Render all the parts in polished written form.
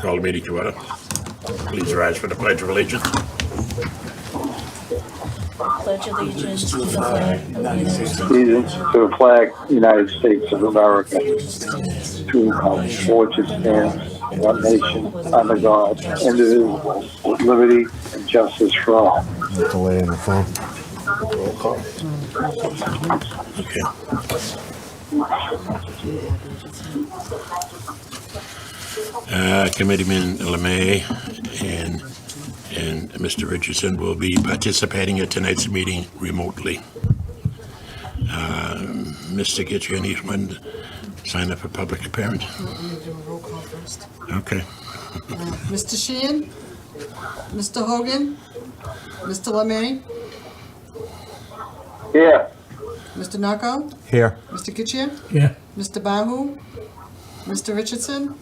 Call the meeting to order. Please rise for the Pledge of Allegiance. Pledge allegiance to the flag of the United States. Allegiance to the flag, United States of America, to which it stands, one nation, under God, indivisible, with liberty and justice for all. Delay in the phone. Roll call. Okay. Committeeman LeMay and Mr. Richardson will be participating at tonight's meeting remotely. Mr. Gitcher, anyone sign up for public appearance? I'm going to do a roll call first. Okay. Mr. Sheehan? Mr. Hogan? Mr. LeMay? Here. Mr. Narco? Here. Mr. Kitchia? Yeah. Mr. Bahu? Mr. Richardson?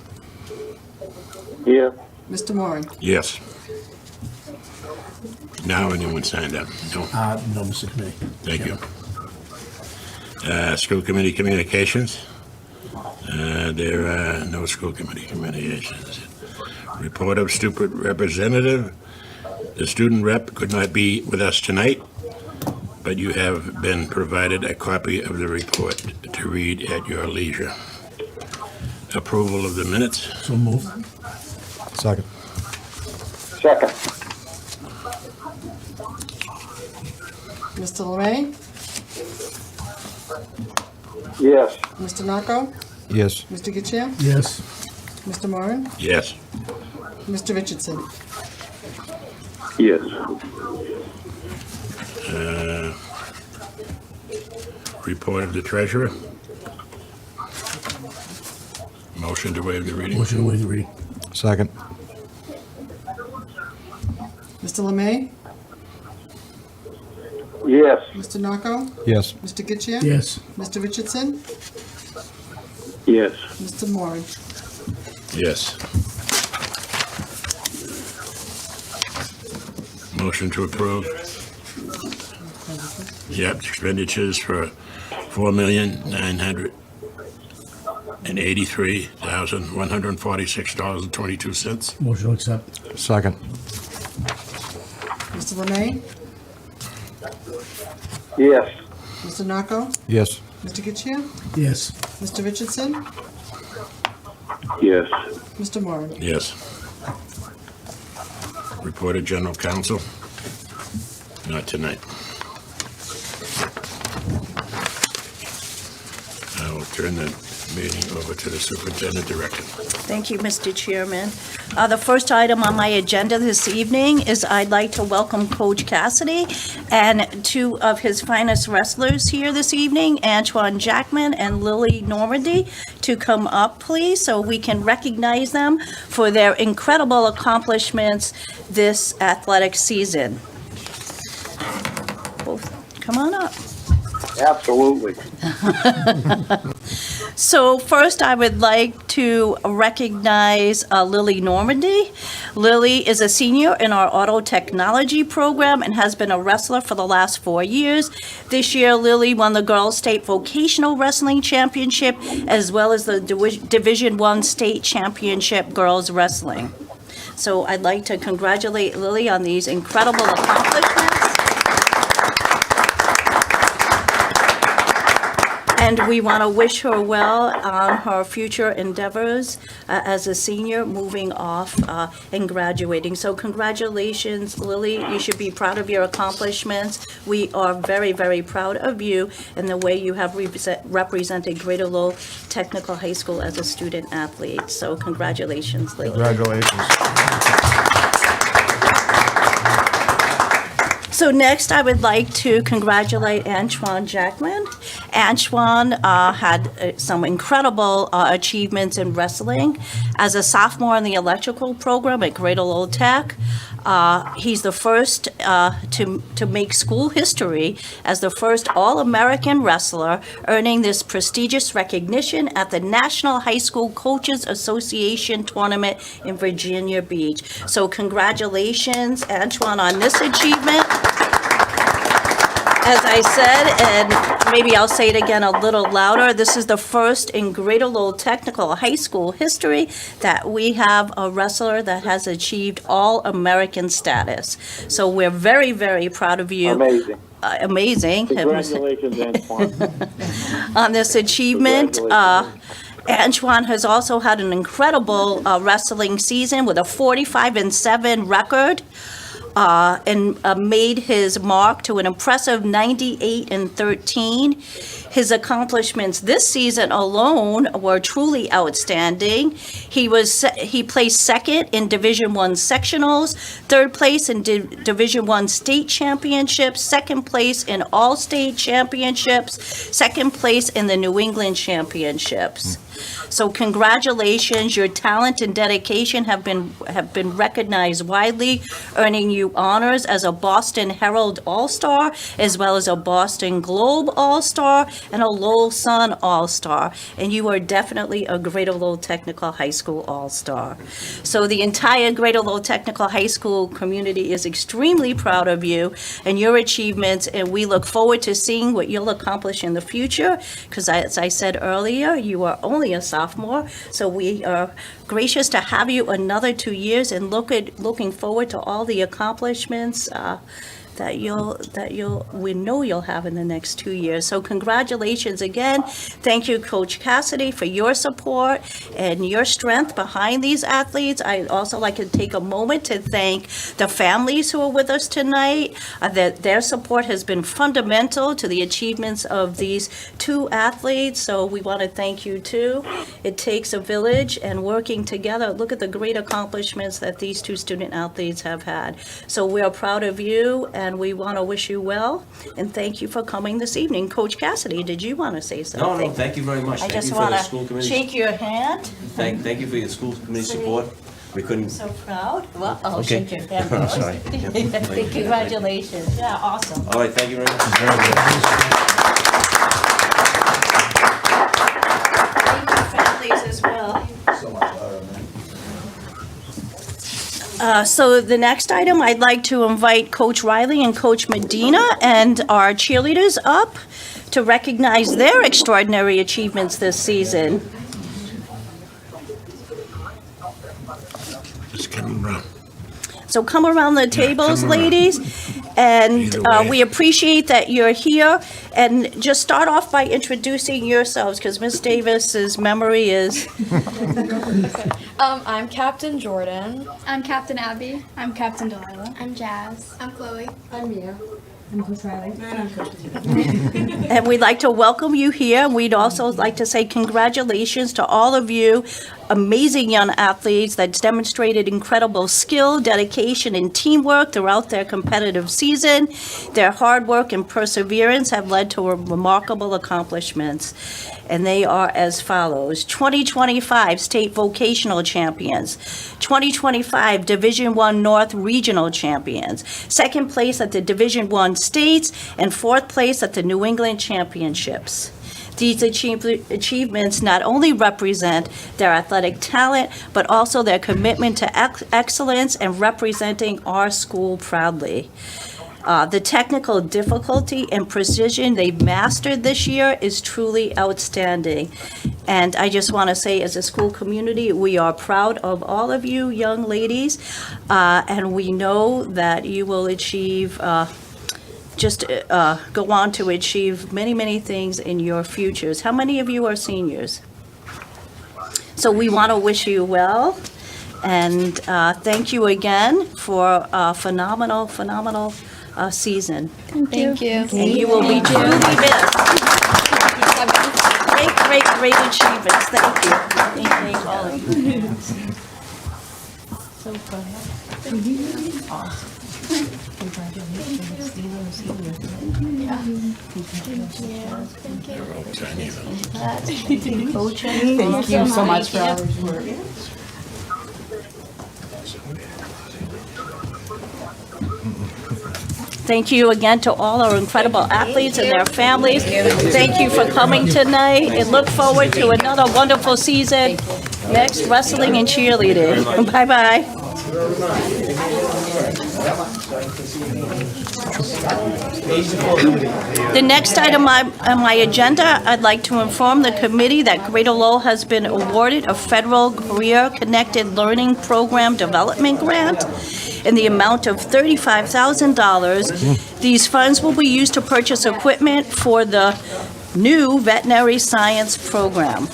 Here. Mr. Moran? Yes. Now anyone signed up? No. No, Mr. Committee. Thank you. School committee communications. There are no school committee communications. Report of student representative. The student rep could not be with us tonight, but you have been provided a copy of the report to read at your leisure. Approval of the minutes. So moved. Second. Second. Mr. LeMay? Yes. Mr. Narco? Yes. Mr. Kitchia? Yes. Mr. Moran? Yes. Mr. Richardson? Yes. Report of the treasurer. Motion to waive the reading. Motion to waive the reading. Second. Mr. LeMay? Yes. Mr. Narco? Yes. Mr. Kitchia? Yes. Mr. Richardson? Yes. Mr. Moran? Yes. Motion to approve. Yep, expenditures for $4,983,146.22. Motion to accept. Second. Mr. LeMay? Yes. Mr. Narco? Yes. Mr. Kitchia? Yes. Mr. Richardson? Yes. Mr. Moran? Yes. Report of general counsel. Not tonight. I will turn the meeting over to the superintendent director. Thank you, Mr. Chairman. The first item on my agenda this evening is I'd like to welcome Coach Cassidy and two of his finest wrestlers here this evening, Antoine Jackman and Lily Normandy, to come up, please, so we can recognize them for their incredible accomplishments this athletic season. Both, come on up. Absolutely. So first, I would like to recognize Lily Normandy. Lily is a senior in our auto technology program and has been a wrestler for the last 4 years. This year, Lily won the Girls State Vocational Wrestling Championship as well as the Division I State Championship Girls Wrestling. So I'd like to congratulate Lily on these incredible accomplishments. And we want to wish her well on her future endeavors as a senior moving off and graduating. So congratulations, Lily. You should be proud of your accomplishments. We are very, very proud of you and the way you have represented Greater Lowell Technical High School as a student athlete. So congratulations, Lily. Congratulations. So next, I would like to congratulate Antoine Jackman. Antoine had some incredible achievements in wrestling. As a sophomore in the electrical program at Greater Lowell Tech, he's the first to make school history as the first All-American wrestler, earning this prestigious recognition at the National High School Coaches Association Tournament in Virginia Beach. So congratulations, Antoine, on this achievement. As I said, and maybe I'll say it again a little louder, this is the first in Greater Lowell Technical High School history that we have a wrestler that has achieved All-American status. So we're very, very proud of you. Amazing. Amazing. Congratulations, Antoine. On this achievement. Antoine has also had an incredible wrestling season with a 45-7 record. And made his mark to an impressive 98-13. His accomplishments this season alone were truly outstanding. He placed second in Division I sectionals, third place in Division I state championships, second place in all-state championships, second place in the New England championships. So congratulations, your talent and dedication have been recognized widely, earning you honors as a Boston Herald All-Star, as well as a Boston Globe All-Star and a Lowell Sun All-Star. And you are definitely a Greater Lowell Technical High School All-Star. So the entire Greater Lowell Technical High School community is extremely proud of you and your achievements, and we look forward to seeing what you'll accomplish in the future, because as I said earlier, you are only a sophomore, so we are gracious to have you another 2 years and looking forward to all the accomplishments that we know you'll have in the next 2 years. So congratulations again. Thank you, Coach Cassidy, for your support and your strength behind these athletes. I'd also like to take a moment to thank the families who are with us tonight. That their support has been fundamental to the achievements of these two athletes, so we want to thank you too. It takes a village, and working together, look at the great accomplishments that these two student athletes have had. So we are proud of you, and we want to wish you well, and thank you for coming this evening. Coach Cassidy, did you want to say something? No, thank you very much. I Thank just you for want the school to committee. shake your hand. Thank you for your school committee support. We couldn't. So proud. Well, I'll Okay. shake your hand I'm first. sorry. Congratulations. Yeah, awesome. All right, thank you very much. Thank you, families, as well. So the next item, I'd like to invite Coach Riley and Coach Medina and our cheerleaders up to recognize their extraordinary achievements this season. Just come around. So come around the tables, come around. ladies, and Either way. we appreciate that you're here. And just start off by introducing yourselves, because Ms. Davis's memory is... I'm Captain Jordan. I'm Captain Abby. I'm Captain Delilah. I'm Jazz. I'm Chloe. I'm Mia. I'm Coach Riley. And we'd like to welcome you here. We'd also like to say congratulations to all of you amazing young athletes that's demonstrated incredible skill, dedication, and teamwork throughout their competitive season. Their hard work and perseverance have led to remarkable accomplishments. And they are as follows: 2025 State Vocational Champions, 2025 Division I North Regional Champions, second place at the Division I States, and fourth place at the New England Championships. These achievements not only represent their athletic talent, but also their commitment to excellence and representing our school proudly. The technical difficulty and precision they've mastered this year is truly outstanding. And I just want to say, as a school community, we are proud of all of you young ladies, and we know that you will achieve, go on to achieve many, many things in your futures. How many of you are seniors? So we want to wish you well, and thank you again for a phenomenal season. Thank you. And you will be truly missed. Great achievements. Thank you. Thank all of you. So proud. Awesome. Thank you so much for all your work. Thank you again to all our incredible athletes and their families. Thank you for coming tonight, and look forward to another wonderful season. Next, wrestling and cheerleading. Bye-bye. The next item on my agenda, I'd like to inform the committee that Greater Lowell has been awarded a federal Career Connected Learning Program Development Grant in the amount of $35,000. These funds will be used to purchase equipment for the new veterinary science program.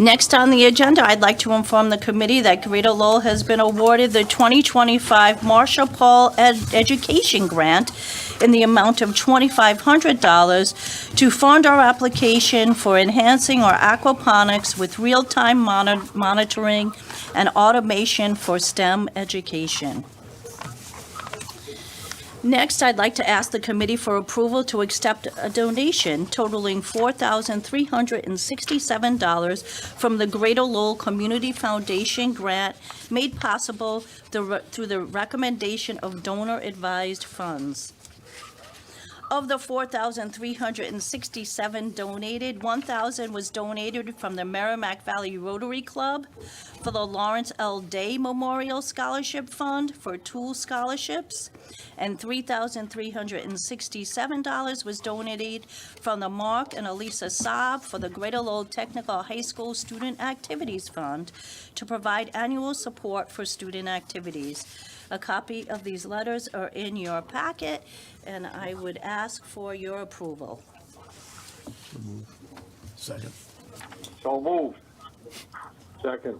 Next on the agenda, I'd like to inform the committee that Greater Lowell has been awarded the 2025 Marshall Paul Education Grant in the amount of $2,500 to fund our application for enhancing our aquaponics with real-time monitoring and automation for STEM education. Next, I'd like to ask the committee for approval to accept a donation totaling $4,367 from the Greater Lowell Community Foundation grant made possible through the recommendation of donor-advised funds. Of the 4,367 donated, 1,000 was donated from the Merrimack Valley Rotary Club for the Lawrence L. Day Memorial Scholarship Fund for tool scholarships, and $3,367 was donated from the Mark and Elisa Saab for the Greater Lowell Technical High School Student Activities Fund to provide annual support for student activities. A copy of these letters are in your packet, and I would ask for your approval. Second. So moved. Second.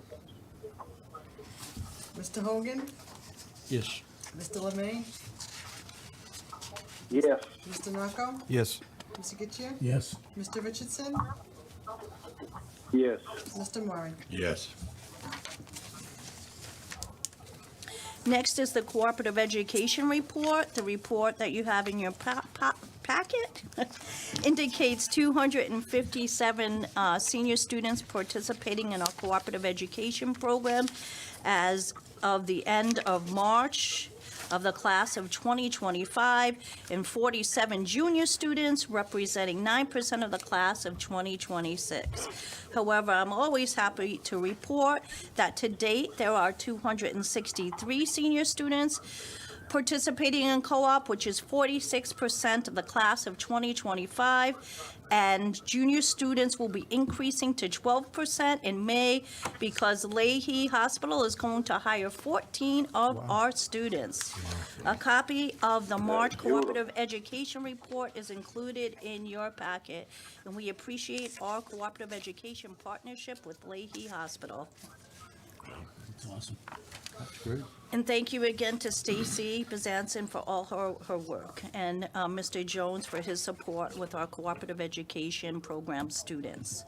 Mr. Hogan? Yes. Mr. Lemay? Yes. Mr. Narco? Yes. Mr. Getchia? Yes. Mr. Richardson? Yes. Mr. Moran? Yes. Next is the Cooperative Education Report. The report that you have in your packet indicates 257 senior students participating in our cooperative education program as of the end of March of the class of 2025, and 47 junior students representing 9% of the class of 2026. However, I'm always happy to report that to date, there are 263 senior students participating in co-op, which is 46% of the class of 2025, and junior students will be increasing to 12% in May because Leahy Hospital is going to hire 14 of our students. A copy of the March Cooperative Education Report is included in your packet, and we appreciate our cooperative education partnership with Leahy Hospital. That's awesome. That's great. And thank you again to Stacy Bezanson for all her work, and Mr. Jones for his support with our cooperative education program students.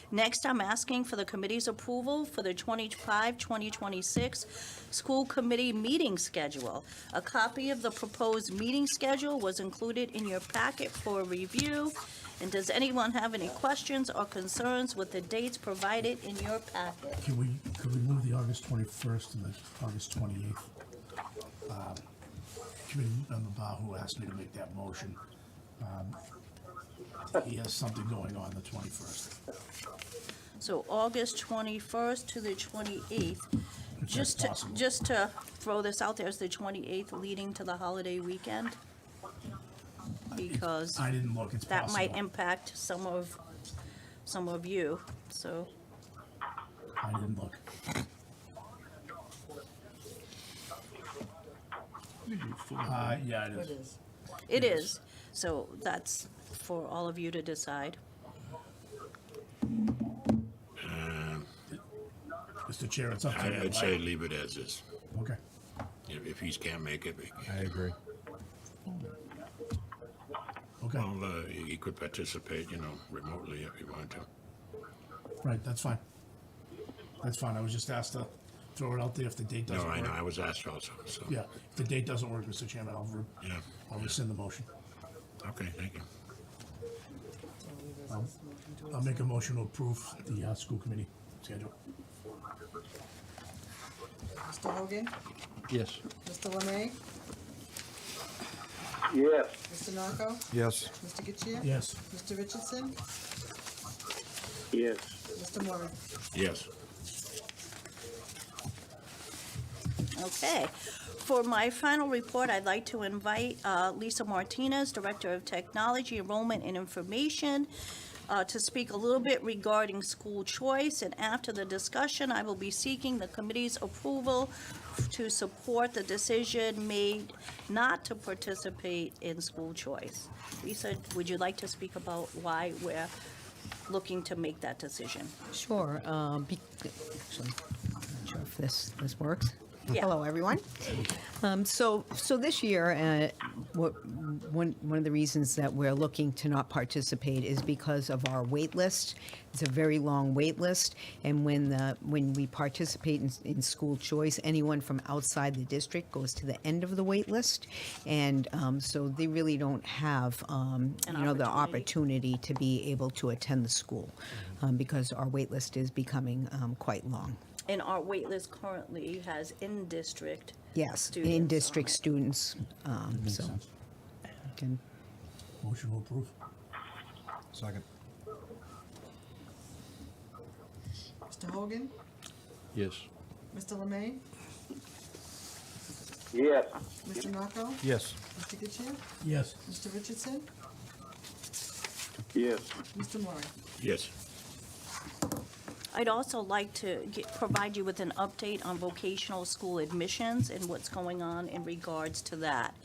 Next, I'm asking for the committee's approval for the 2025-2026 school committee meeting schedule. A copy of the proposed meeting schedule was included in your packet for review. And does anyone have any questions or concerns with the dates provided in your packet? Could we move the August 21st and the August 28th? Committee member Bahu asked me to make that motion. He has something going on the 21st. So August 21st to the 28th. If Just that's to, possible. just to throw this out there, is the 28th leading to the holiday weekend? Because I didn't look, it's that possible. might impact some of you, so. I didn't look. Yeah, it is. It is, so that's for all of you to decide. Mr. Chair, it's up to you. I'd say leave it as is. Okay. If he can't make it, I agree. Okay, well, he could participate, remotely if he wanted to. right, that's fine. That's fine, I was just asked to throw it out there if the date doesn't No, work. I know, I was asked also, so. Yeah, if the date doesn't work, Mr. Chairman, Yeah, I'll rescind the motion. okay, thank you. I'll make a motion to approve the school committee schedule. Mr. Hogan? Yes. Mr. Lemay? Yes. Mr. Narco? Yes. Mr. Getchia? Yes. Mr. Richardson? Yes. Mr. Moran? Yes. Okay. For my final report, I'd like to invite Lisa Martinez, Director of Technology, Enrollment, and Information, to speak a little bit regarding school choice. And after the discussion, I will be seeking the committee's approval to support the decision made not to participate in school choice. Lisa, would you like to speak about why we're looking to make that decision? Sure. Actually, I'm not sure if this works. Yeah. Hello, everyone. So this year, one of the reasons that we're looking to not participate is because of our wait list. It's a very long wait list, and when we participate in school choice, anyone from outside the district goes to the end of the wait list, and so they really don't have the opportunity to be able to attend the school because our wait list is becoming quite long. And our wait list currently has in-district Yes, students in-district on it. students. Makes So, sense. can, Motion to approve. Second. Mr. Hogan, Yes. Mr. Lemay, Yes. Mr. Narco, Yes. Mr. Getchia, Yes. Mr. Richardson, Yes. Mr. Murray. Yes. I'd also like to provide you with an update on vocational school admissions and what's going on in regards to that.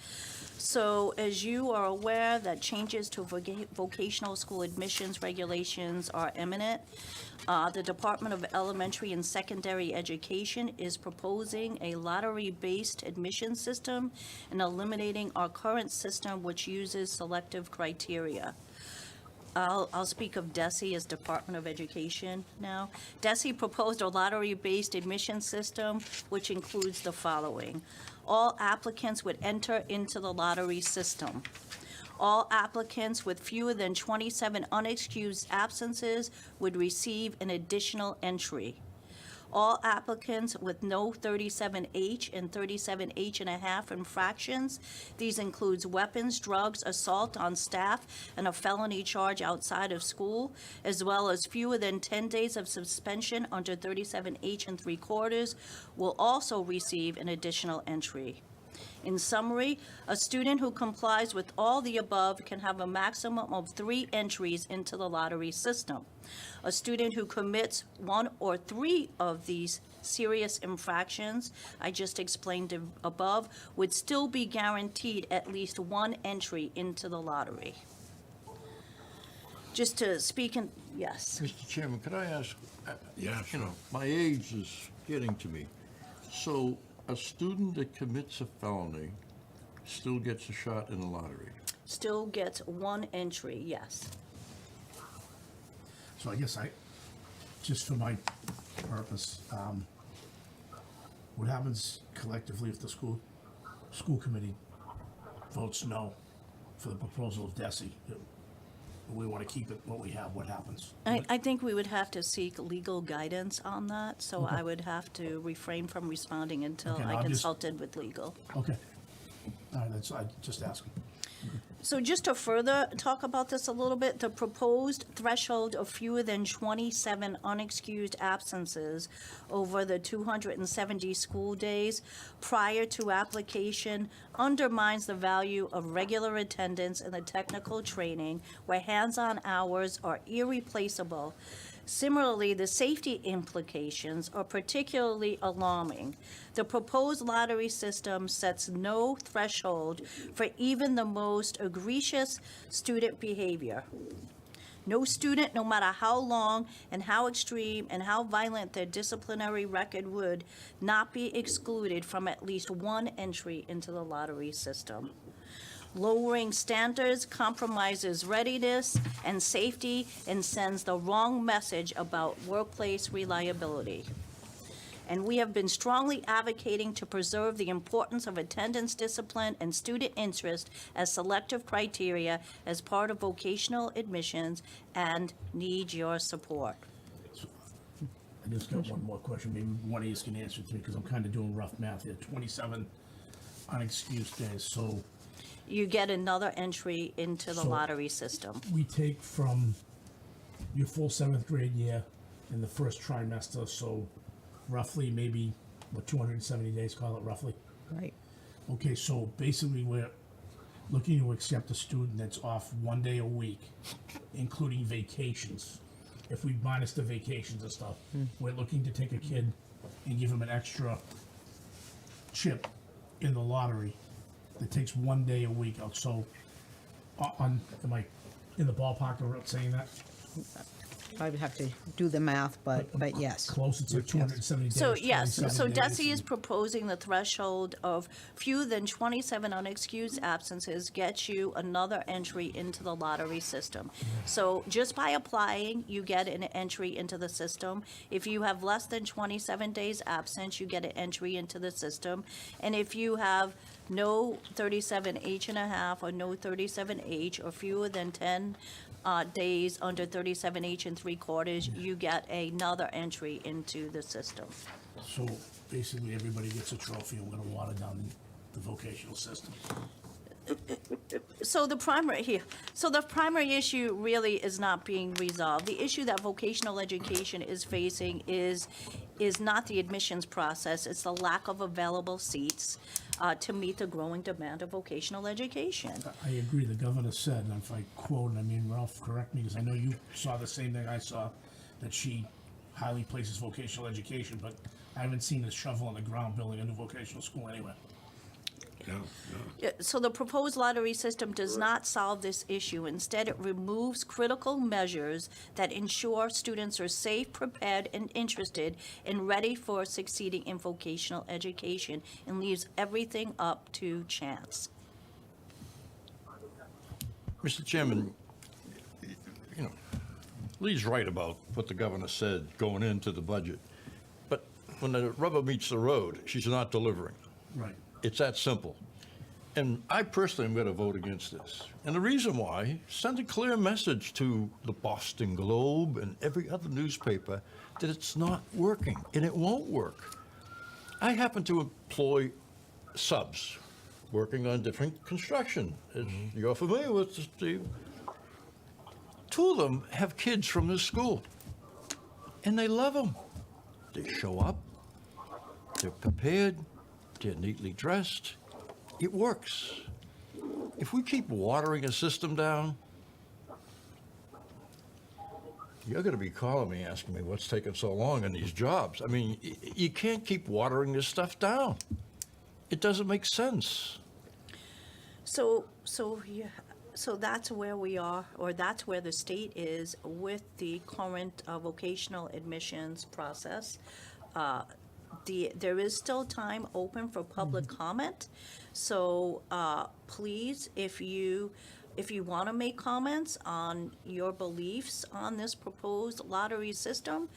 So as you are aware that changes to vocational school admissions regulations are imminent, the Department of Elementary and Secondary Education is proposing a lottery-based admission system and eliminating our current system, which uses selective criteria. I'll speak of DESE as Department of Education now. DESE proposed a lottery-based admission system, which includes the following. All applicants would enter into the lottery system. All applicants with fewer than 27 unexcused absences would receive an additional entry. All applicants with no 37H and 37H and a half infractions. These includes weapons, drugs, assault on staff, and a felony charge outside of school, as well as fewer than 10 days of suspension under 37H and 3/4, will also receive an additional entry. In summary, a student who complies with all the above can have a maximum of 3 entries into the lottery system. A student who commits 1 or 3 of these serious infractions I just explained above would still be guaranteed at least 1 entry into the lottery. Just to speak in, yes. Mr. Chairman, could I ask, Yeah, you know, my age is getting to me. So a student that commits a felony still gets a shot in the lottery? Still gets 1 entry, yes. So I guess just for my purpose, what happens collectively if the school committee votes no for the proposal of DESE? We want to keep it what we have, what happens? I think we would have to seek legal guidance on that, so Okay. I would have to refrain from responding until Okay, I I'll just- consulted with legal. Okay. All right, I just asking. So just to further talk about this a little bit, the proposed threshold of fewer than 27 unexcused absences over the 270 school days prior to application undermines the value of regular attendance in the technical training where hands-on hours are irreplaceable. Similarly, the safety implications are particularly alarming. The proposed lottery system sets no threshold for even the most egregious student behavior. No student, no matter how long and how extreme and how violent their disciplinary record, would not be excluded from at least 1 entry into the lottery system. Lowering standards compromises readiness and safety and sends the wrong message about workplace reliability. And we have been strongly advocating to preserve the importance of attendance discipline and student interest as selective criteria as part of vocational admissions and need your support. I just got one more question. Maybe one of you can answer it to me because I'm kind of doing rough math here. 27 unexcused days. So You get another entry into the So- lottery system. we take from your full 7th grade year in the first trimester. So roughly maybe what, 270 days, call it roughly? Right. Okay, so basically, we're looking to accept a student that's off 1 day a week, including vacations. If we minus the vacations and stuff, we're looking to take a kid and give him an extra chip in the lottery that takes 1 day a week out. So, am I in the ballpark of saying that? I would have to do the math, but yes. Close, it's like 270 days. So, yes, 27 so days. DESI is proposing the threshold of fewer than 27 unexcused absences gets you another entry into the lottery system. So just by applying, you get an entry into the system. If you have less than 27 days absence, you get an entry into the system. And if you have no 37H and a half or no 37H or fewer than 10 days under 37H and 3/4, you get another entry into the system. So basically, everybody gets a trophy, and we're gonna water down the vocational system. So the primary issue really is not being resolved. The issue that vocational education is facing is not the admissions process, it's the lack of available seats to meet the growing demand of vocational education. I agree, the governor said, and if I quote, and I mean, Ralph, correct me, because I know you saw the same thing I saw, that she highly places vocational education, but I haven't seen a shovel on the ground building a new vocational school anywhere. No. So the proposed lottery system does not solve this issue. Instead, it removes critical measures that ensure students are safe, prepared, and interested and ready for succeeding in vocational education, and leaves everything up to chance. Mr. Chairman, you know, Lee's right about what the governor said going into the budget. But when the rubber meets the road, she's not delivering. Right. It's that simple. And I personally am going to vote against this. And the reason why, send a clear message to the Boston Globe and every other newspaper that it's not working, and it won't work. I happen to employ subs working on different construction, as you're familiar with, Steve. 2 of them have kids from this school, and they love them. They show up, they're prepared, they're neatly dressed. It works. If we keep watering a system down, you're going to be calling me asking me what's taking so long in these jobs. I mean, you can't keep watering this stuff down. It doesn't make sense. So that's where we are, or that's where the state is with the current vocational admissions process. There is still time open for public comment, so please, if you want to make comments on your beliefs on this proposed lottery system,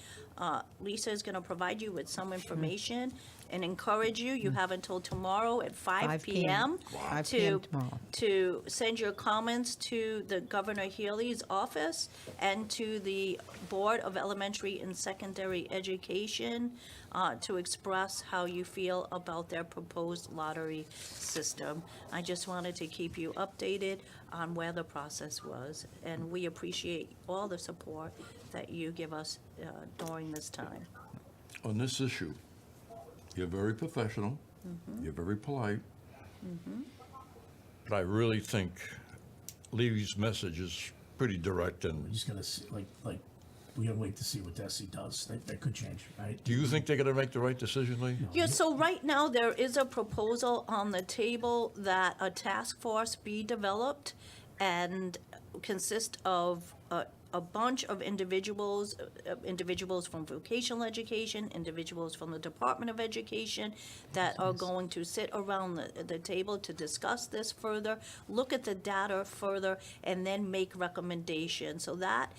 Lisa is going to provide you with some information and encourage you. You have until tomorrow at 5 p.m. 5 p.m. tomorrow. to send your comments to the Governor Healy's office and to the Board of Elementary and Secondary Education to express how you feel about their proposed lottery system. I just wanted to keep you updated on where the process was, and we appreciate all the support that you give us during this time. On this issue, you're very professional, you're very polite, but I really think Lee's message is pretty direct, We're and just gonna see, like, we gotta wait to see what DESI does. That could change, right? do you think they're going to make the right decision, Lee? Yeah, so right now, there is a proposal on the table that a task force be developed and consist of a bunch of individuals from vocational education, individuals from the Department of Education that are going to sit around the table to discuss this further, look at the data further, and then make recommendations. So that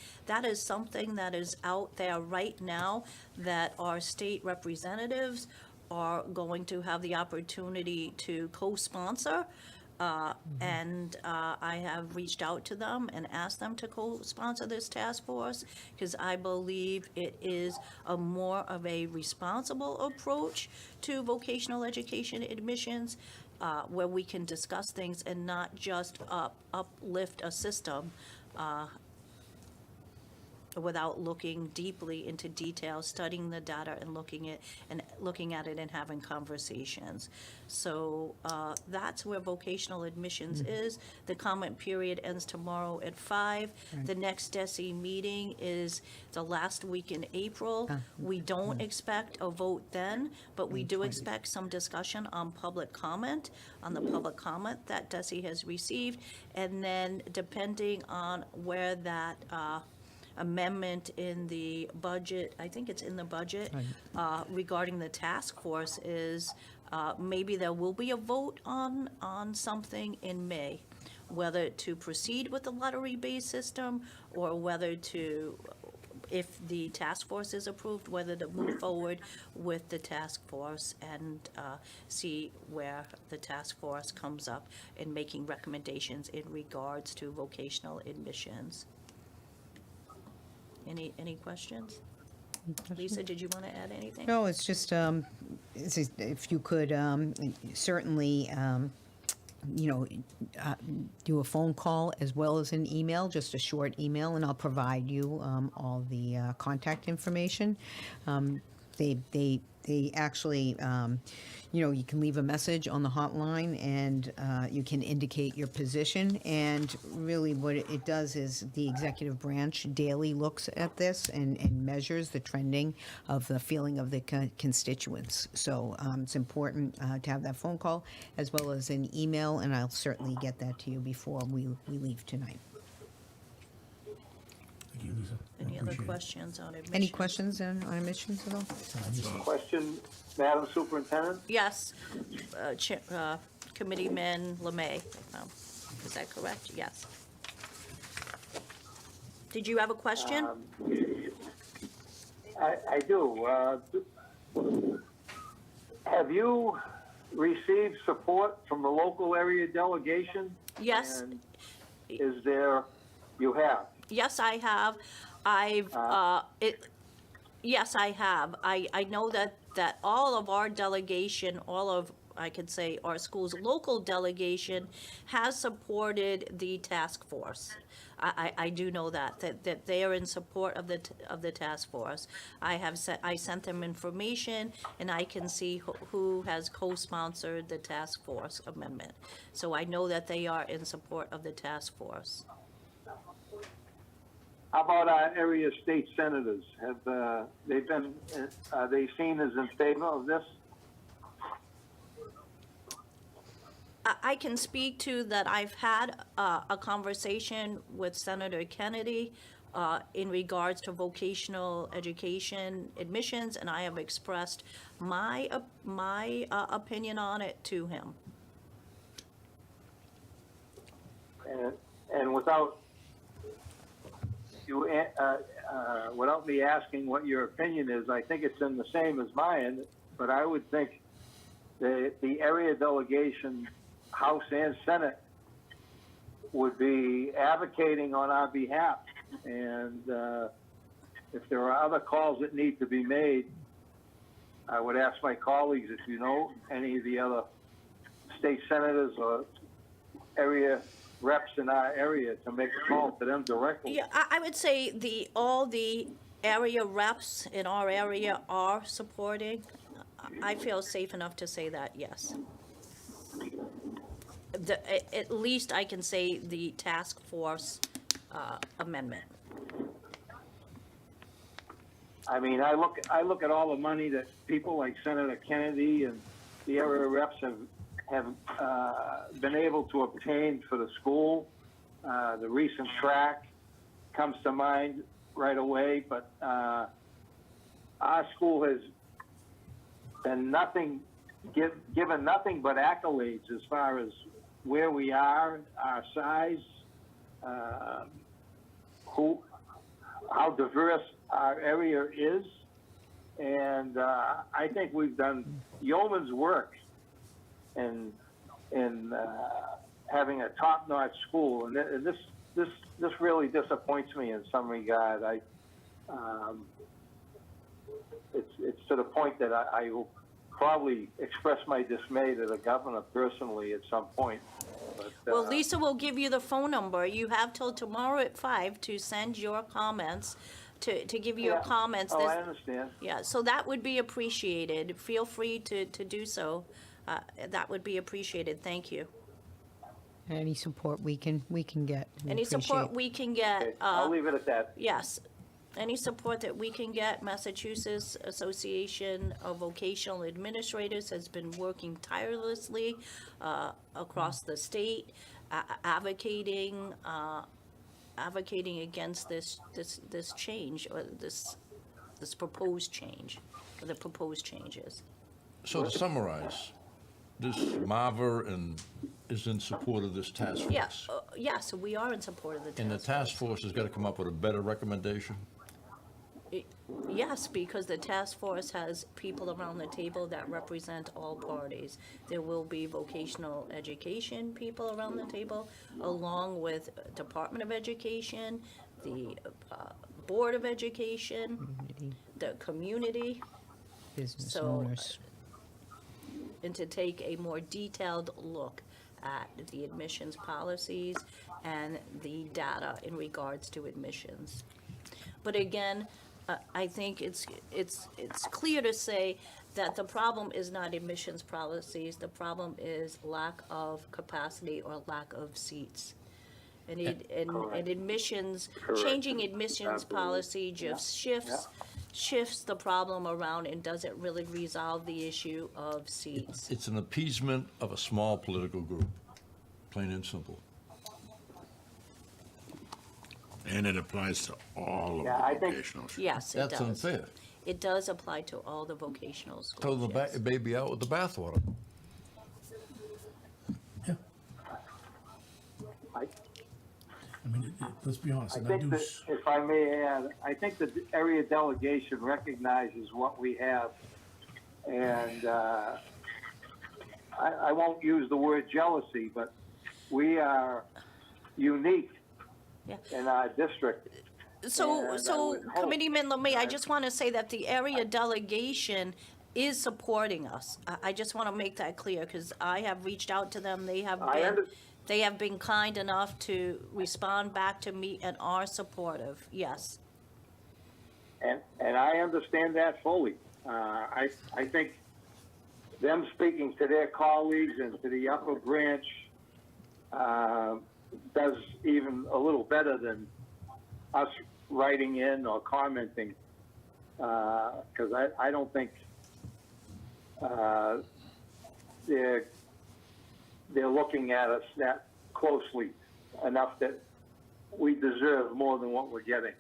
is something that is out there right now that our state representatives are going to have the opportunity to co-sponsor. And I have reached out to them and asked them to co-sponsor this task force because I believe it is a more of a responsible approach to vocational education admissions where we can discuss things and not just uplift a system. without looking deeply into detail, studying the data and looking at it and having conversations. So that's where vocational admissions is. The comment period ends tomorrow at 5. The next DESE meeting is the last week in April. We don't expect a vote then, but we do expect some discussion on public comment, on the public comment that DESE has received. And then depending on where that amendment in the budget, I think it's in the budget, regarding the task force is, maybe there will be a vote on something in May, whether to proceed with the lottery-based system or whether to, if the task force is approved, whether to move forward with the task force and see where the task force comes up in making recommendations in regards to vocational admissions. Any questions? Lisa, did you want to add anything? No, it's just, if you could certainly, do a phone call as well as an email, just a short email, and I'll provide you all the contact information. They actually, you can leave a message on the hotline and you can indicate your position. And really what it does is the executive branch daily looks at this and measures the trending of the feeling of the constituents. So it's important to have that phone call as well as an email, and I'll certainly get that to you before we leave tonight. Thank you, Lisa. Any other Appreciate it. questions on admissions? Any questions on admissions at all? Question, Madam Superintendent? Yes, Committeeman Lemay. Is that correct? Yes. Did you have a question? I do. Have you received support from the local area delegation? Yes. And is there, you have? Yes, I have. Yes, I have. I know that all of our delegation, I could say our school's local delegation has supported the task force. I do know that they are in support of the task force. I sent them information, and I can see who has co-sponsored the task force amendment. So I know that they are in support of the task force. How about our area state senators? Have they been, are they seen as in favor of this? I can speak to that. I've had a conversation with Senator Kennedy in regards to vocational education admissions, and I have expressed my opinion on it to him. And without you, without me asking what your opinion is, I think it's in the same as mine. But I would think the area delegation, House and Senate, would be advocating on our behalf. And if there are other calls that need to be made, I would ask my colleagues if you know any of the other state senators or area reps in our area to make a call to them directly. Yeah, I would say all the area reps in our area are supporting. I feel safe enough to say that, yes. At least I can say the task force amendment. I mean, I look at all the money that people like Senator Kennedy and the area reps have been able to obtain for the school. The recent track comes to mind right away, but our school has been given nothing but accolades as far as where we are, our size, how diverse our area is, and I think we've done yeoman's work in having a top-notch school, and this really disappoints me in some regard. It's to the point that I will probably express my dismay to the governor personally at some point. But, Well, Lisa will give you the phone number. You have till tomorrow at 5 to send your comments to give your Yeah. comments. Oh, I This- understand. Yeah, so that would be appreciated. Feel free to do so. That would be appreciated. Thank you. Any support we can get. we Any support appreciate. we can get, Okay, I'll leave it at that. yes, any support that we can get, Massachusetts Association of Vocational Administrators has been working tirelessly across the state, advocating against this change, or this proposed change, or the proposed changes. So to summarize, this Marva is in support of this task force. Yeah, yes, we are in support of the task. And the task force has got to come up with a better recommendation? Yes, because the task force has people around the table that represent all parties. There will be vocational education people around the table, along with Department of Education, the Board of Education, the community, Business So, owners. and to take a more detailed look at the admissions policies and the data in regards to admissions. But again, I think it's clear to say that the problem is not admissions policies. The problem is lack of capacity or lack of seats. And admissions, Correct. changing admissions Absolutely. policy just shifts the problem around and doesn't really resolve the issue of seats. It's an appeasement of a small political group, plain and simple. And it applies to all of Yeah, the I think- vocational schools. Yes, it That's does. unfair. It does apply to all the vocational schools. Throw the yes. baby out with the bathwater. I mean, let's be honest, I and I think do, that, if I may add, I think the area delegation recognizes what we have. And I won't use the word jealousy, but we are unique Yeah. in our district. So, And I so would hope- Committeeman Lemay, I just want to say that the area delegation is supporting us. I just want to make that clear, because I have reached out to them. They have been kind enough to respond back to me and are supportive, yes. And I understand that fully. I think them speaking to their colleagues and to the upper branch does even a little better than us writing in or commenting, because I don't think they're looking at us that closely enough that we deserve more than what we're getting.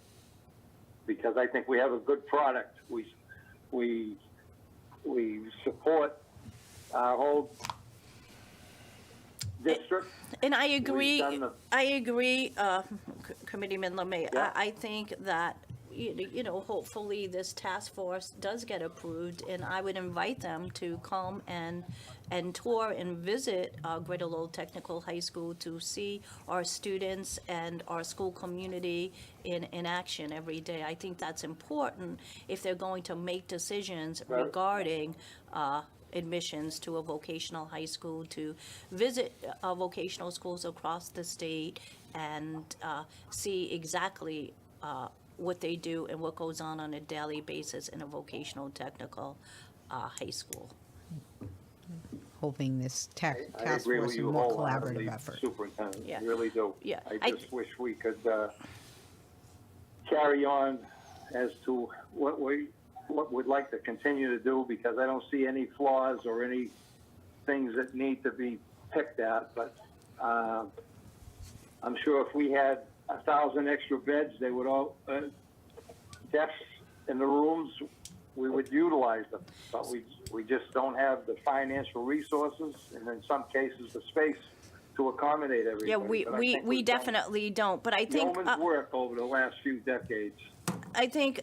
Because I think we have a good product. We support our whole district. And I agree, We've done Committeeman Lemay. Yeah. I think that, you know, hopefully this task force does get approved, and I would invite them to come and tour and visit Greater Lowell Technical High School to see our students and our school community in action every day. I think that's important if they're going to make decisions Right. regarding admissions to a vocational high school, to visit vocational schools across the state and see exactly what they do and what goes on a daily basis in a vocational technical high school. Hoping this I task agree force with is you a more wholeheartedly, collaborative effort. Superintendent. Yeah. Really do. Yeah. I just wish we could carry on as to what we'd like to continue to do, because I don't see any flaws or any things that need to be picked at. But I'm sure if we had 1,000 extra beds, they would all desks in the rooms, we would utilize them. But we just don't have the financial resources, and in some cases the space to accommodate everybody. Yeah, But I think we we've done definitely don't, but I think, yeoman's work over the last few decades. I think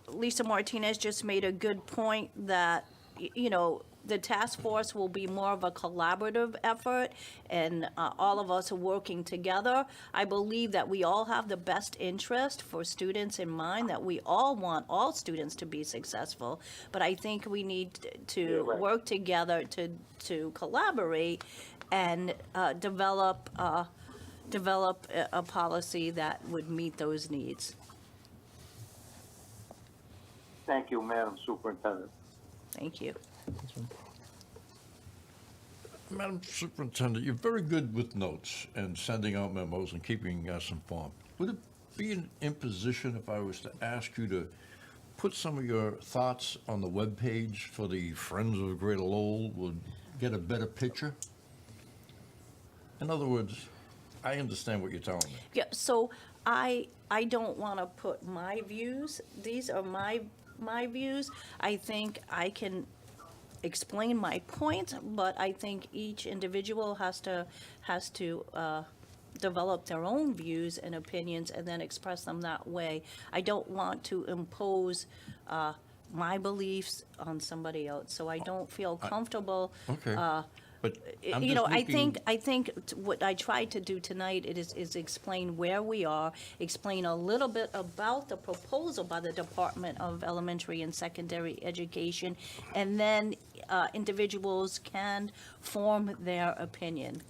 Lisa Martinez just made a good point that, you know, the task force will be more of a collaborative effort, and all of us are working together. I believe that we all have the best interest for students in mind, that we all want all students to be successful. But I think we need to Yeah, right. work together to collaborate and develop a policy that would meet those needs. Thank you, Madam Superintendent. Thank you. Madam Superintendent, you're very good with notes and sending out memos and keeping us informed. Would it be an imposition if I was to ask you to put some of your thoughts on the webpage for the Friends of Greater Lowell would get a better picture? In other words, I understand what you're telling me. Yeah, so I don't want to put my views. These are my views. I think I can explain my point, but I think each individual has to develop their own views and opinions and then express them that way. I don't want to impose my beliefs on somebody else, so I don't feel comfortable. Okay. But I'm You know, just looking- I think what I tried to do tonight is explain where we are, explain a little bit about the proposal by the Department of Elementary and Secondary Education, and then individuals can form their opinion.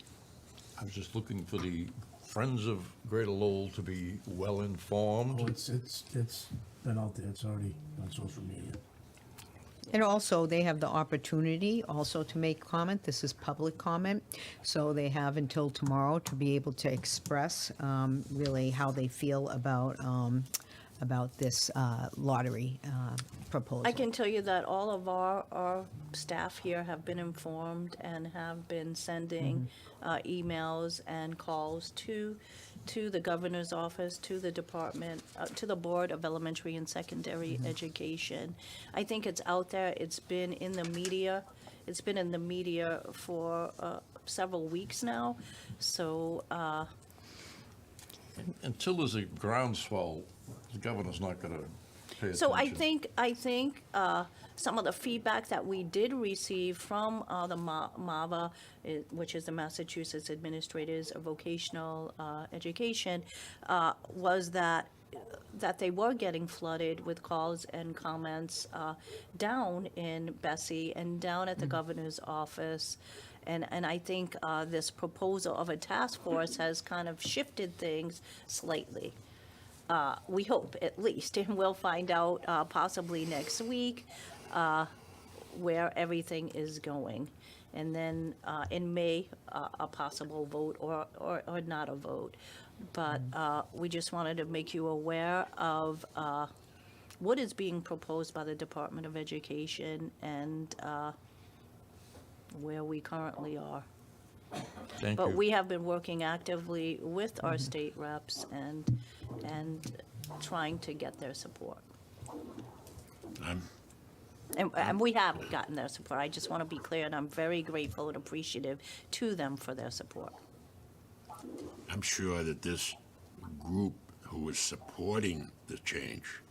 I was just looking for the Friends of Greater Lowell to be well-informed. Oh, it's been out there, it's already on social media. And also, they have the opportunity also to make comment. This is public comment, so they have until tomorrow to be able to express really how they feel about this lottery proposal. I can tell you that all of our staff here have been informed and have been sending emails and calls to the governor's office, to the department, to the Board of Elementary and Secondary Education. I think it's out there. It's been in the media. It's been in the media for several weeks now. So Until there's a groundswell, the governor's not going to pay attention. So I think some of the feedback that we did receive from the MAVA, which is the Massachusetts Administrators of Vocational Education, was that they were getting flooded with calls and comments down in Bessie and down at the governor's office. And I think this proposal of a task force has kind of shifted things slightly. We hope, at least, and we'll find out possibly next week where everything is going. And then in May, a possible vote or not a vote. But we just wanted to make you aware of what is being proposed by the Department of Education and where we currently are. Thank But you. we have been working actively with our state reps and trying to get their support. And we have gotten their support. I just want to be clear, and I'm very grateful and appreciative to them for their support. I'm sure that this group who is supporting the change,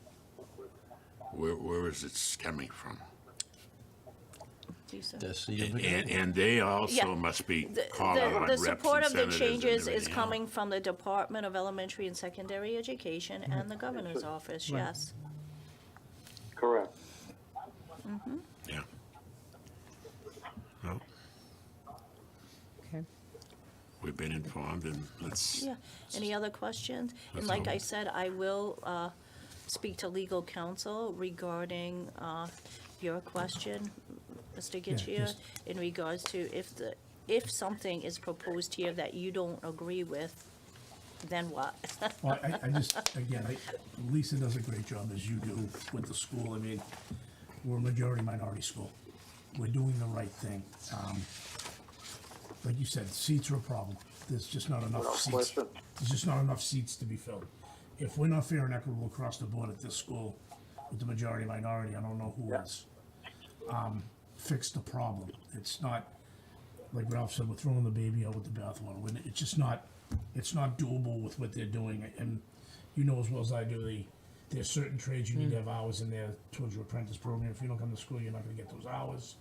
where is it coming from? Lisa? That's the indicator. And they also Yeah. must be The calling on reps and support of the senators and changes is everything coming else. from the Department of Elementary and Secondary Education and the governor's office, yes. Correct. Yeah. Well, Okay. we've been informed, and let's, Yeah. Any other questions? And That's like all. I said, I will speak to legal counsel regarding your question, Mr. Getchia, just- in regards to if something is proposed here that you don't agree with, then what? Well, I just, again, Lisa does a great job, as you do, with the school. I mean, we're a majority minority school. We're doing the right thing. Like you said, seats are a problem. There's just not enough Without seats. question. There's just not enough seats to be filled. If we're not fair and equitable across the board at this school with the majority minority, I don't know who is. Fix the problem. It's not, like Ralph said, we're throwing the baby out with the bathwater. It's not doable with what they're doing. And you know as well as I do, there's certain trades you need to have hours in there towards your apprentice program. If you don't come to school, you're not gonna get those hours.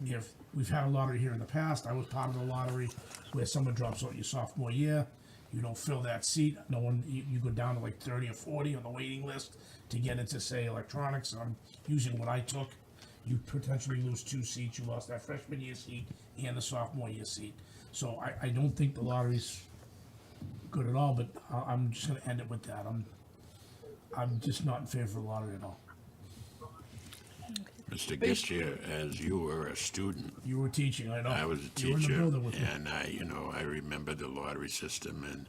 If we've had a lottery here in the past, I was part of the lottery where someone drops out your sophomore year, you don't fill that seat, no one, you go down to like 30 or 40 on the waiting list to get into, say, electronics. I'm using what I took. You potentially lose 2 seats. You lost that freshman year seat and the sophomore year seat. So I don't think the lottery's good at all, but I'm just gonna end it with that. I'm just not in favor of the lottery at all. Mr. Gistier, as you were a student, You were teaching, I know. I was a You were in the teacher, building with me. and I remember the lottery system and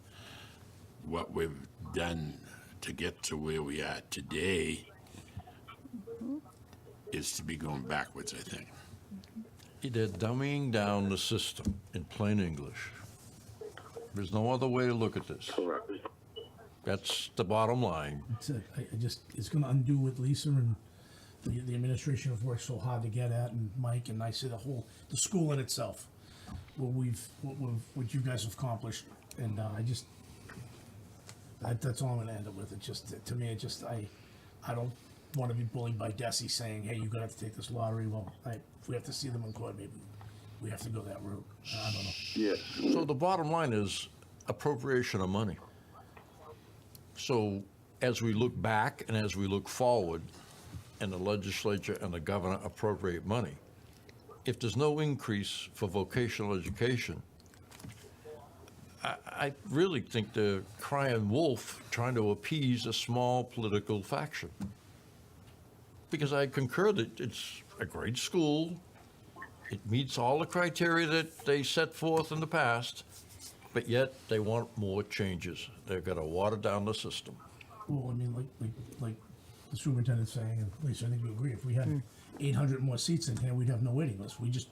what we've done to get to where we are today is to be going backwards, I think. They're dumbing down the system in plain English. There's no other way to look at this. Correct. That's the bottom line. It's it's going to undo what Lisa and the administration have worked so hard to get at, and Mike and I say the school in itself, what you guys have accomplished, and that's all I'm going to end up with. It just, to me, I don't want to be bullied by Desi saying, hey, you're going to have to take this lottery. Well, if we have to see them in court, maybe we have to go that route. I don't know. Yes. So the bottom line is appropriation of money. So as we look back and as we look forward, and the legislature and the governor appropriate money, if there's no increase for vocational education, I really think they're crying wolf trying to appease a small political faction. Because I concur that it's a great school, it meets all the criteria that they set forth in the past, but yet they want more changes. They've got to water down the system. Well, I mean, like the superintendent's saying, and Lisa, I think we agree, if we had 800 more seats in here, we'd have no waiting list. We just,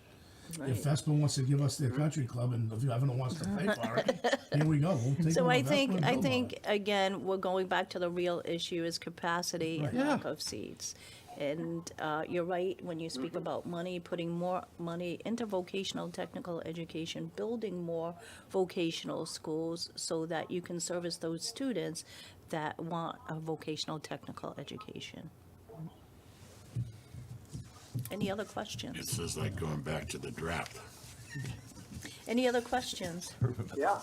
if Vespa wants to give us their country club and if the governor wants to pay for it, here we go. We'll take So them I on Vespa think, and I build on think, it. again, we're going back to the real issue is capacity and Right. lack of seats. And you're right when you speak about money, putting more money into vocational technical education, building more vocational schools so that you can service those students that want a vocational technical education. Any other questions? This is like going back to the draft. Any other questions? Yeah.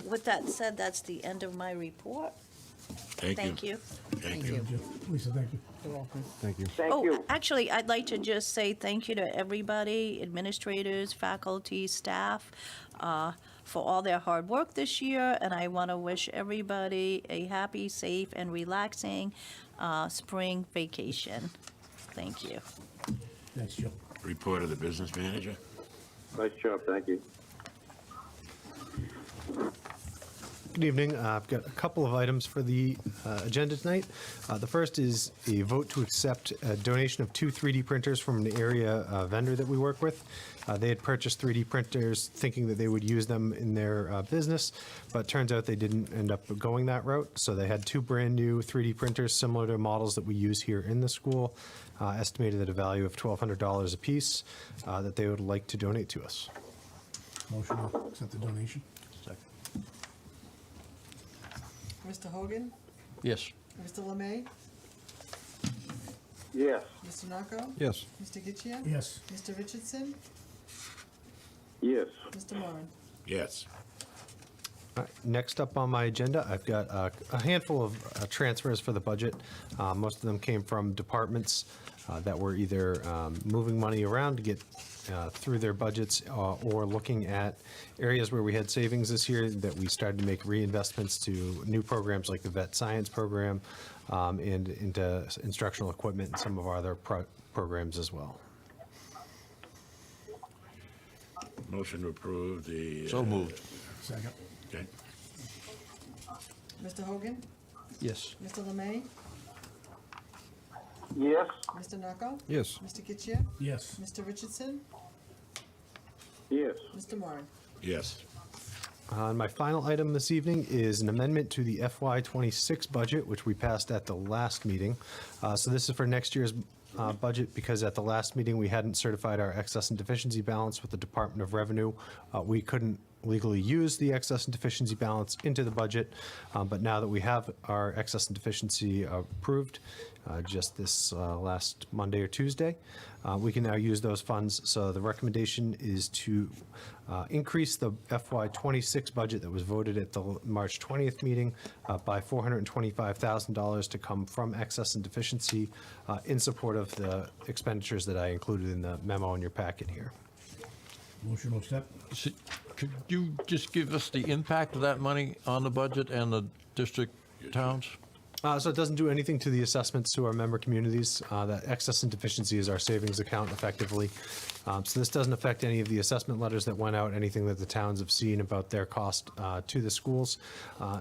With that said, that's the end of my report. Thank you. Thank you. Lisa, thank you. You're welcome. Thank you. Thank Oh, you. actually, I'd like to just say thank you to everybody, administrators, faculty, staff, for all their hard work this year. And I want to wish everybody a happy, safe, and relaxing spring vacation. Thank you. Thanks, Joe. Report of the business manager. Nice job, thank you. Good evening. I've got a couple of items for the agenda tonight. The first is a vote to accept a donation of 2 3D printers from an area vendor that we work with. They had purchased 3D printers thinking that they would use them in their business, but turns out they didn't end up going that route. So they had 2 brand new 3D printers similar to models that we use here in the school, estimated at a value of $1,200 a piece, that they would like to donate to us. Motion to accept the donation. Mr. Hogan? Yes. Mr. Lemay? Yes. Mr. Narco? Yes. Mr. Getchia? Yes. Mr. Richardson? Yes. Mr. Moran? Yes. All right, next up on my agenda, I've got a handful of transfers for the budget. Most of them came from departments that were either moving money around to get through their budgets or looking at areas where we had savings this year that we started to make reinvestments to new programs like the vet science program and into instructional equipment and some of our other programs as well. Motion to approve the. So moved. Second. Okay. Mr. Hogan? Yes. Mr. Lemay? Yes. Mr. Narco? Yes. Mr. Getchia? Yes. Mr. Richardson? Yes. Mr. Moran? Yes. And my final item this evening is an amendment to the FY26 budget, which we passed at the last meeting. So this is for next year's budget because at the last meeting, we hadn't certified our excess and deficiency balance with the Department of Revenue. We couldn't legally use the excess and deficiency balance into the budget, but now that we have our excess and deficiency approved just this last Monday or Tuesday, we can now use those funds. So the recommendation is to increase the FY26 budget that was voted at the March 20th meeting by $425,000 to come from excess and deficiency in support of the expenditures that I included in the memo in your packet here. Motion to accept. Could you just give us the impact of that money on the budget and the district towns? So it doesn't do anything to the assessments to our member communities. That excess and deficiency is our savings account effectively. So this doesn't affect any of the assessment letters that went out, anything that the towns have seen about their cost to the schools.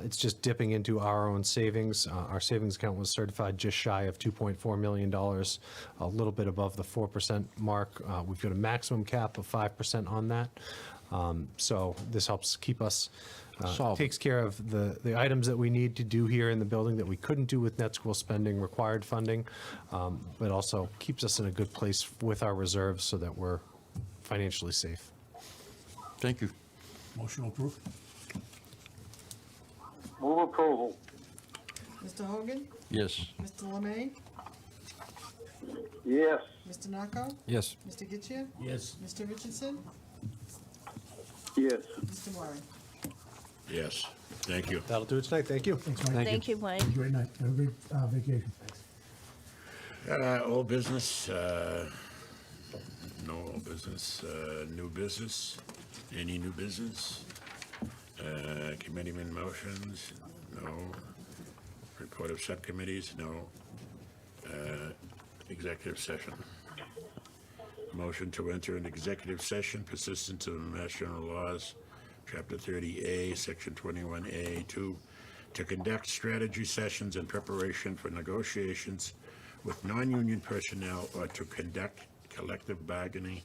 It's just dipping into our own savings. Our savings account was certified just shy of $2.4 million, a little bit above the 4% mark. We've got a maximum cap of 5% on that. So this helps keep us, Solvent. takes care of the items that we need to do here in the building that we couldn't do with net school spending required funding, but also keeps us in a good place with our reserves so that we're financially safe. Thank you. Motion approved. Move approval. Mr. Hogan? Yes. Mr. Lemay? Yes. Mr. Narco? Yes. Mr. Getchia? Yes. Mr. Richardson? Yes. Mr. Moran? Yes, thank you. That'll do it tonight. Thank you. Thanks, Mike. Thank you, Wayne. Have a great night. Have a great vacation. Old business, no old business, new business, any new business? Committeeman motions, no. Report of subcommittees, no. Executive session. Motion to enter an executive session persistent to the Mass General Laws, Chapter 30A, Section 21A, to conduct strategy sessions in preparation for negotiations with non-union personnel or to conduct collective bargaining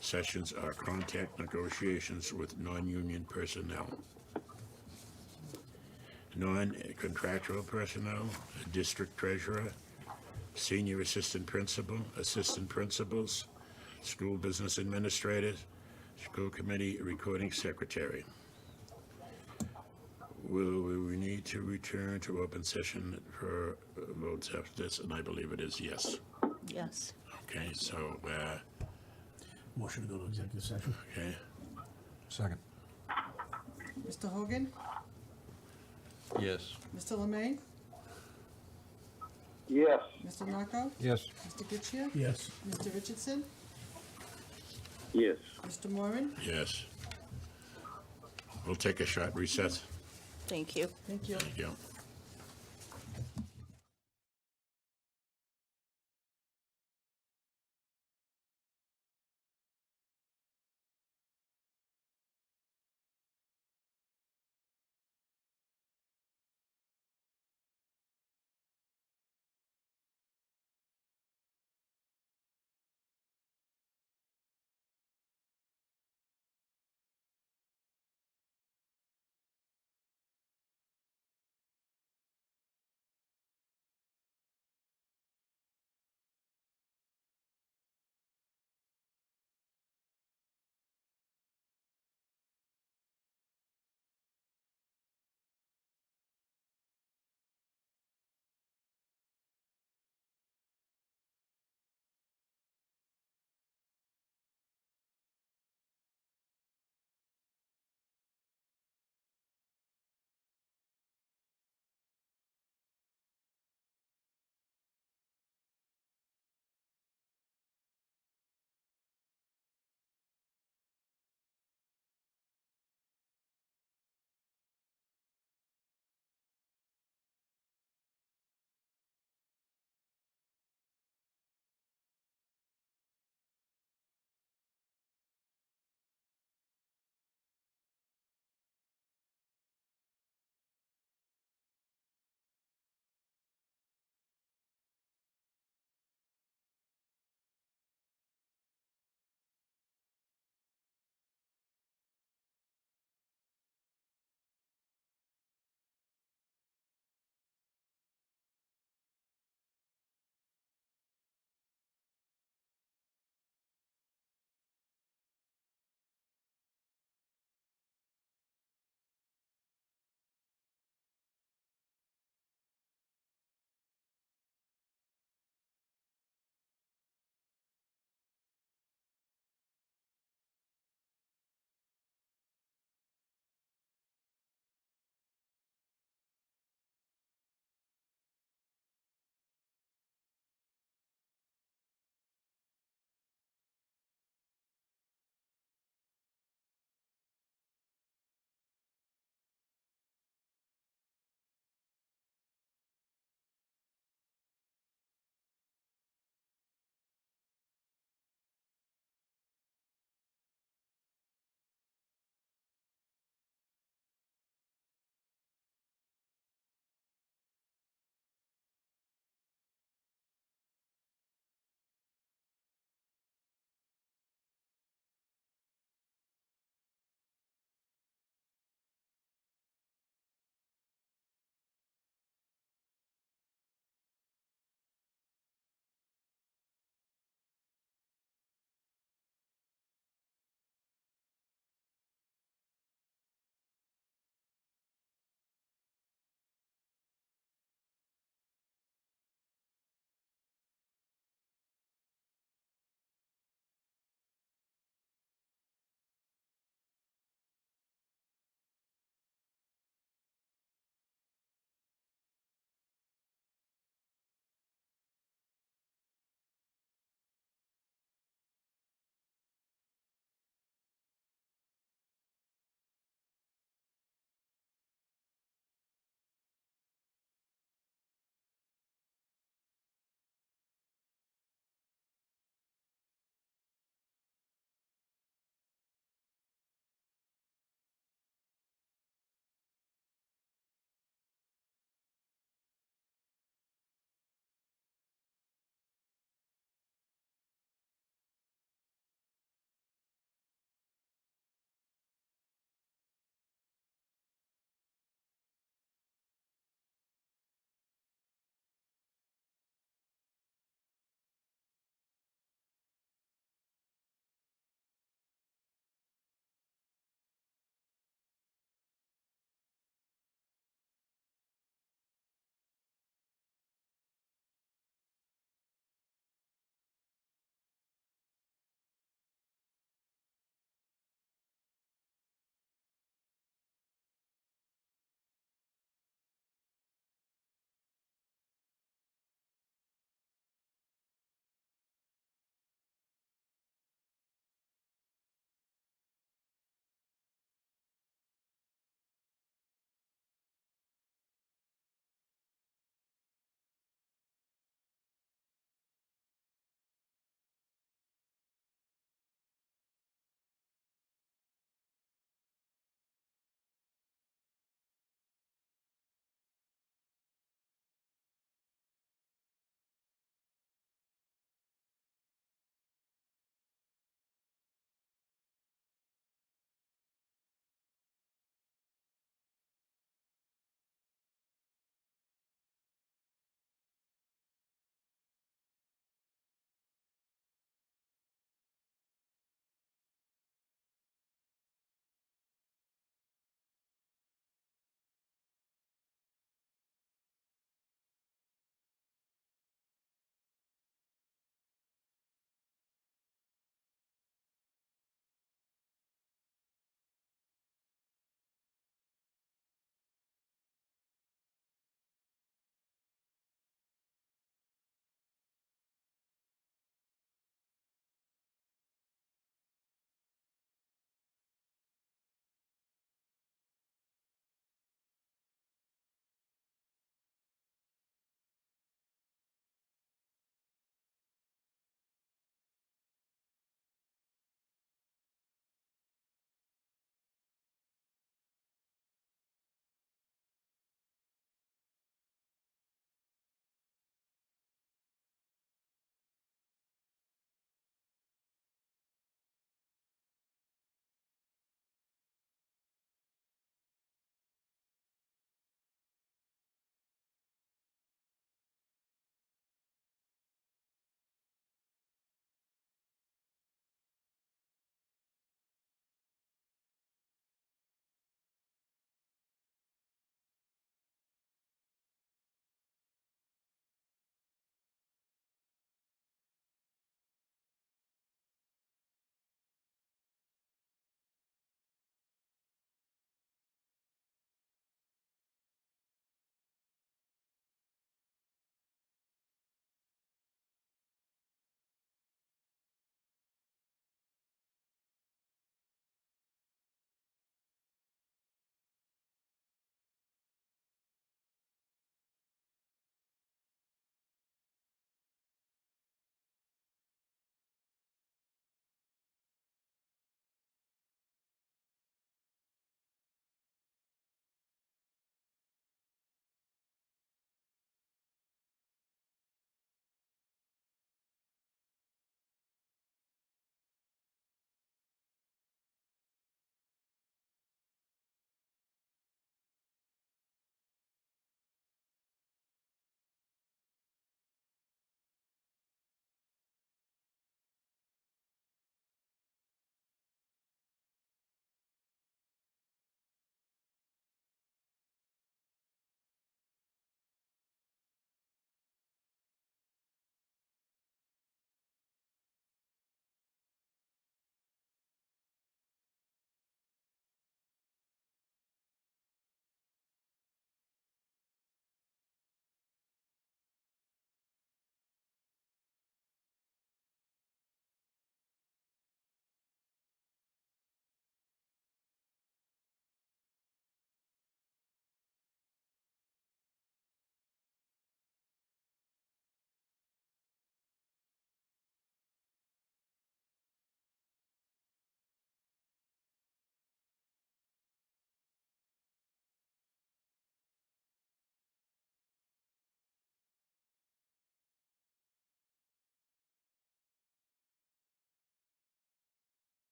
sessions or contact negotiations with non-union personnel. Non-contractual personnel, district treasurer, senior assistant principal, assistant principals, school business administrators, school committee recording secretary. Will we need to return to open session for votes after this? And I believe it is yes. Yes. Okay, so, Motion to go to executive session. okay, Second. Mr. Hogan? Yes. Mr. Lemay? Yes. Mr. Narco? Yes. Mr. Getchia? Yes. Mr. Richardson? Yes. Mr. Moran? yes. We'll take a short recess. Thank you. Thank you. Thank you.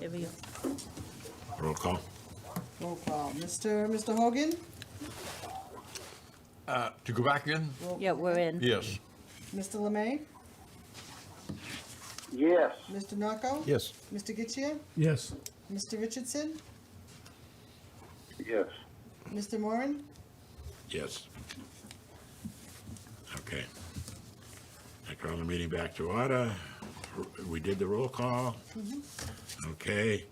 Here we go. Roll call. Roll call. Mr. Hogan? To go back in? Yeah, we're in. Yes. Mr. Lemay? Yes. Mr. Narco? Yes. Mr. Getchia? Yes. Mr. Richardson? Yes. Mr. Moran? Yes. Okay. I call the meeting back to order. We did the roll call. Okay.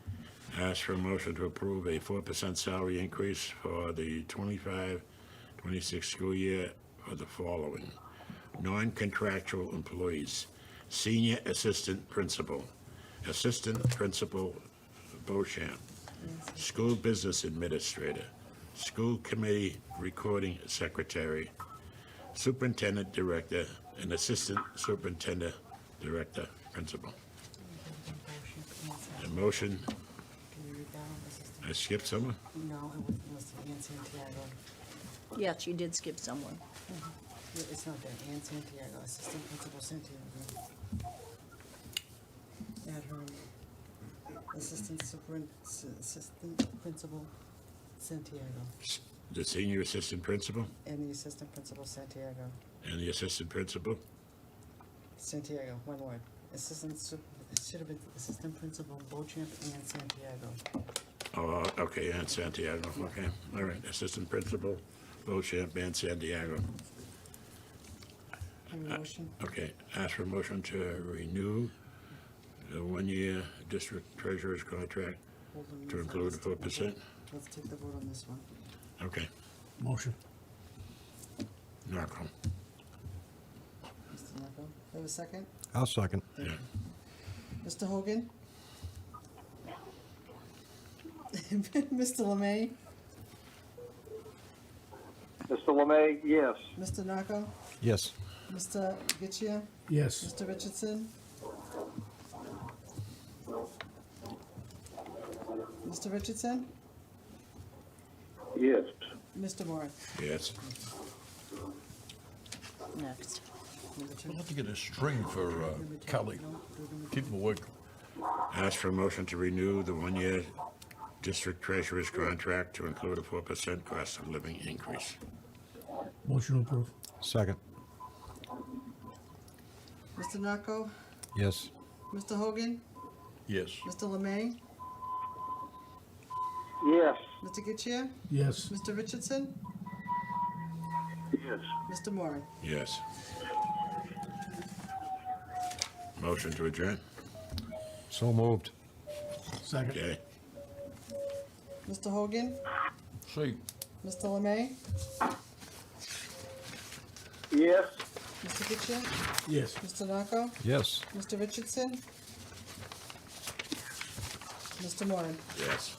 Ask for a motion to approve a 4% salary increase for the 25-26 school year for the following. Non-contractual employees, senior assistant principal, assistant principal Beauchamp, school business administrator, school committee recording secretary, superintendent director, and assistant superintendent director principal. A motion, I skipped someone? No, it was Ann Santiago. Yes, you did skip someone. It's not that, Ann Santiago, Assistant Principal Santiago. Add her, Assistant Principal Santiago, The senior assistant principal and the Assistant Principal Santiago. and the assistant principal? Santiago, one word. It should have been Assistant Principal Beauchamp and Santiago. Oh, okay, and Santiago, okay, all right, assistant principal, Beauchamp and Santiago. Any motion? Okay, ask for a motion to renew the one-year district treasurer's contract Hold on, to let's- include let's take the 4%. vote. Let's take the vote on this one. Okay, Motion. Narco, Mr. Narco, have a second? I'll second. yeah. Mr. Hogan? Mr. Lemay? Mr. Lemay, yes. Mr. Narco? Yes. Mr. Getchia? Yes. Mr. Richardson? Mr. Richardson? Yes. Mr. Moore? Yes, Next. Number two. We'll have to get a string for Kelly. Keep him awake. ask for a motion to renew the one-year district treasurer's contract to include a 4% cost of living increase. Motion approved. Second. Mr. Narco? Yes. Mr. Hogan? Yes. Mr. Lemay? Yes. Mr. Getchia? Yes. Mr. Richardson? Yes. Mr. Moore? Yes. Motion to adjourn? So moved. Second. Okay, Mr. Hogan? See, Mr. Lemay? Yes. Mr. Getchia? Yes. Mr. Narco? Yes. Mr. Richardson? Mr. Moore? yes.